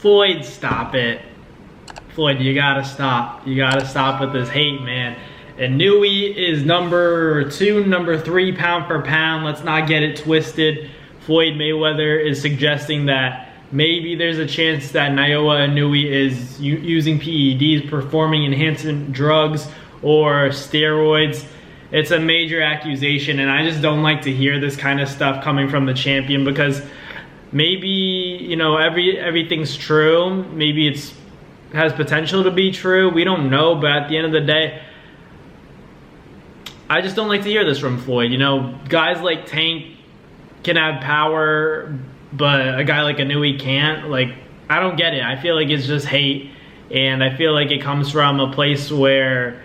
Floyd, stop it. Floyd, you gotta stop. You gotta stop with this hate, man. Inoue is number 2, number 3 pound for pound. Let's not get it twisted. Floyd Mayweather is suggesting that maybe there's a chance that Inoue is using PEDs, performing enhancement drugs, or steroids. It's a major accusation, and I just don't like to hear this kind of stuff coming from the champion, because maybe, you know, everything's true. Maybe it has potential to be true. We don't know, but at the end of the day, I just don't like to hear this from Floyd. You know, guys like Tank can have power, but a guy like Inoue can't. Like, I don't get it. I feel like it's just hate, and I feel like it comes from a place where,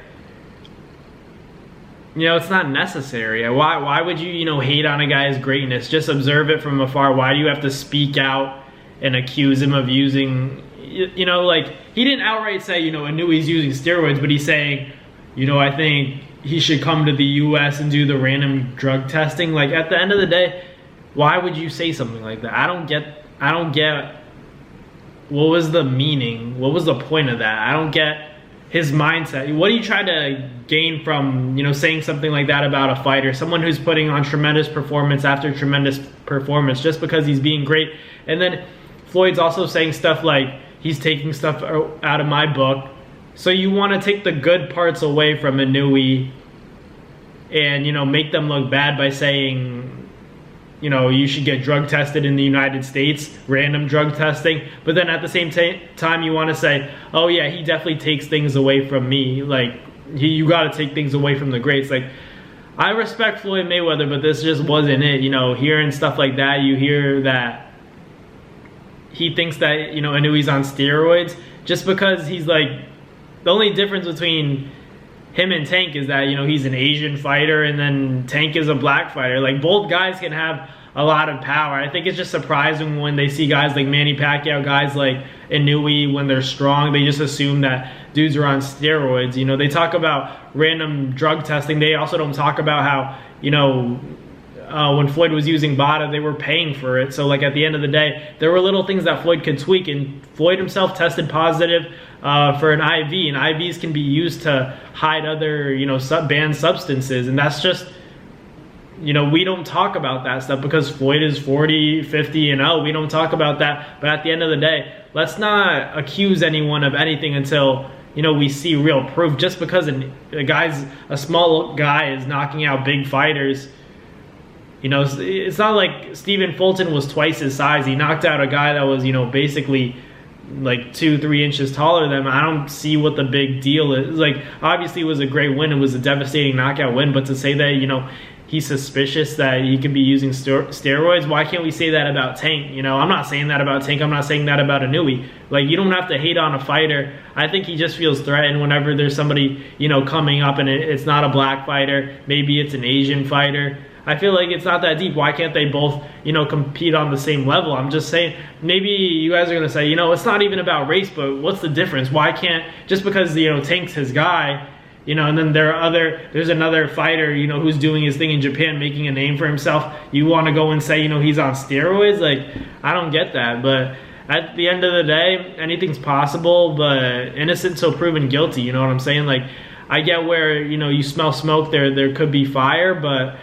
you know, it's not necessary. Why would you, you know, hate on a guy's greatness? Just observe it from afar. Why do you have to speak out and accuse him of using, you know, like, he didn't outright say, you know, Inoue's using steroids, but he's saying, you know, I think he should come to the US and do the random drug testing. Like, at the end of the day, why would you say something like that? I don't get what was the meaning? What was the point of that? I don't get his mindset. What do you try to gain from, you know, saying something like that about a fighter? Someone who's putting on tremendous performance after tremendous performance just because he's being great. And then Floyd's also saying stuff like, he's taking stuff out of my book. So you want to take the good parts away from Inoue and, you know, make them look bad by saying, you know, you should get drug tested in the United States, random drug testing. But then at the same time, you want to say, oh yeah, he definitely takes things away from me. Like, you got to take things away from the greats. Like, I respect Floyd Mayweather, but this just wasn't it. You know, hearing stuff like that, you hear that he thinks that, you know, Inoue's on steroids just because he's like, the only difference between him and Tank is that, you know, he's an Asian fighter and then Tank is a black fighter. Like, both guys can have a lot of power. I think it's just surprising when they see guys like Manny Pacquiao, guys like Inoue, when they're strong, they just assume that dudes are on steroids. You know, they talk about random drug testing. They also don't talk about how, you know, when Floyd was using Bada, they were paying for it. So, like, at the end of the day, there were little things that Floyd could tweak, and Floyd himself tested positive for an IV, and IVs can be used to hide other, you know, banned substances. And that's just, you know, we don't talk about that stuff because Floyd is 40, 50, and we don't talk about that. But at the end of the day, let's not accuse anyone of anything until, you know, we see real proof. Just because a small guy is knocking out big fighters, you know, it's not like Stephen Fulton was twice his size. He knocked out a guy that was, you know, basically like 2-3 inches taller than him. I don't see what the big deal is. Like, obviously it was a great win. It was a devastating knockout win. But to say that, you know, he's suspicious that he could be using steroids, why can't we say that about Tank? You know, I'm not saying that about Tank. I'm not saying that about Inoue. Like, you don't have to hate on a fighter. I think he just feels threatened whenever there's somebody, you know, coming up and it's not a black fighter. Maybe it's an Asian fighter. I feel like it's not that deep. Why can't they both, you know, compete on the same level? I'm just saying, maybe you guys are going to say, you know, it's not even about race, but what's the difference? Why can't, just because, you know, Tank's his guy, you know, and then there's another fighter, you know, who's doing his thing in Japan, making a name for himself, you want to go and say, you know, he's on steroids? Like, I don't get that. But at the end of the day, anything's possible, but innocent till proven guilty, you know what I'm saying? Like, I get where, you know, you smell smoke, there could be fire, but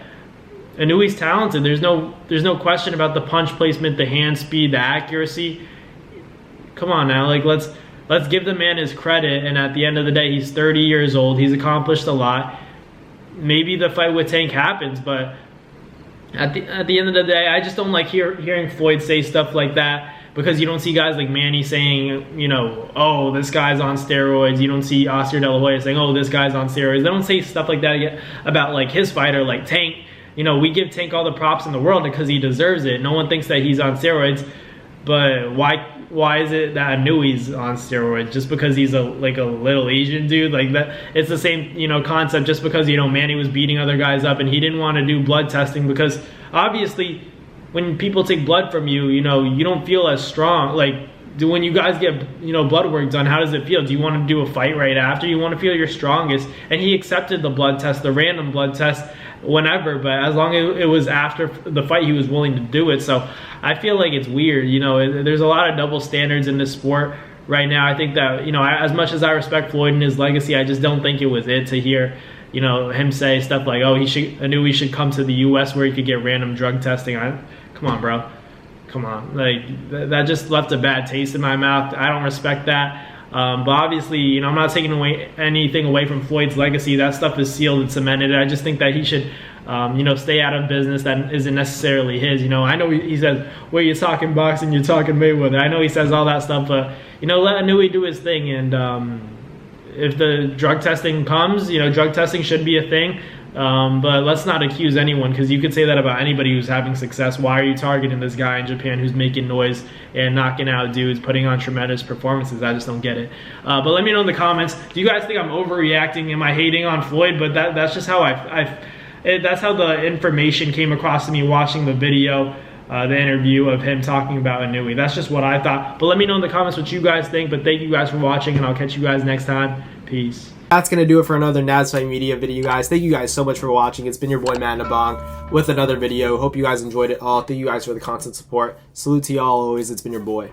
Inoue's talented. There's no question about the punch placement, the hand speed, the accuracy. Come on now, like, let's give the man his credit. And at the end of the day, he's 30 years old. He's accomplished a lot. Maybe the fight with Tank happens, but at the end of the day, I just don't like hearing Floyd say stuff like that, because you don't see guys like Manny saying, you know, oh, this guy's on steroids. You don't see Oscar De La Hoya saying, oh, this guy's on steroids. They don't say stuff like that about, like, his fighter, like Tank. You know, we give Tank all the props in the world because he deserves it. No one thinks that he's on steroids, but why is it that Inoue's on steroids? Just because he's like a little Asian dude? Like, that, it's the same, you know, concept. Just because, you know, Manny was beating other guys up and he didn't want to do blood testing, because obviously when people take blood from you, you know, you don't feel as strong. Like, when you guys get, blood work done, how does it feel? Do you want to do a fight right after? You want to feel your strongest? And he accepted the blood test, the random blood test, whenever, but as long as it was after the fight, he was willing to do it. So I feel like it's weird. There's a lot of double standards in this sport right now. I think that, as much as I respect Floyd and his legacy, I just don't think it was it to hear, him say stuff like, oh, I knew he should come to the U.S. where he could get random drug testing. Come on, bro. Come on. Like, that just left a bad taste in my mouth. I don't respect that. But obviously, I'm not taking anything away from Floyd's legacy. That stuff is sealed and cemented. I just think that he should, stay out of business that isn't necessarily his. I know he says, well, you're talking boxing, you're talking Mayweather. I know he says all that stuff, but, let Inoue do his thing. And if the drug testing comes, drug testing should be a thing. But let's not accuse anyone, because you could say that about anybody who's having success. Why are you targeting this guy in Japan who's making noise and knocking out dudes, putting on tremendous performances? I just don't get it. But let me know in the comments. Do you guys think I'm overreacting? Am I hating on Floyd? But that's just how that's how the information came across to me watching the video, the interview of him talking about Inoue. That's just what I thought. But let me know in the comments what you guys think. But thank you guys for watching, and I'll catch you guys next time. Peace. That's going to do it for another Nads Fight Media video, guys. Thank you guys so much for watching. It's been your boy, Matt Nabong, with another video. Hope you guys enjoyed it all. Thank you guys for the constant support. Salute to y'all always. It's been your boy.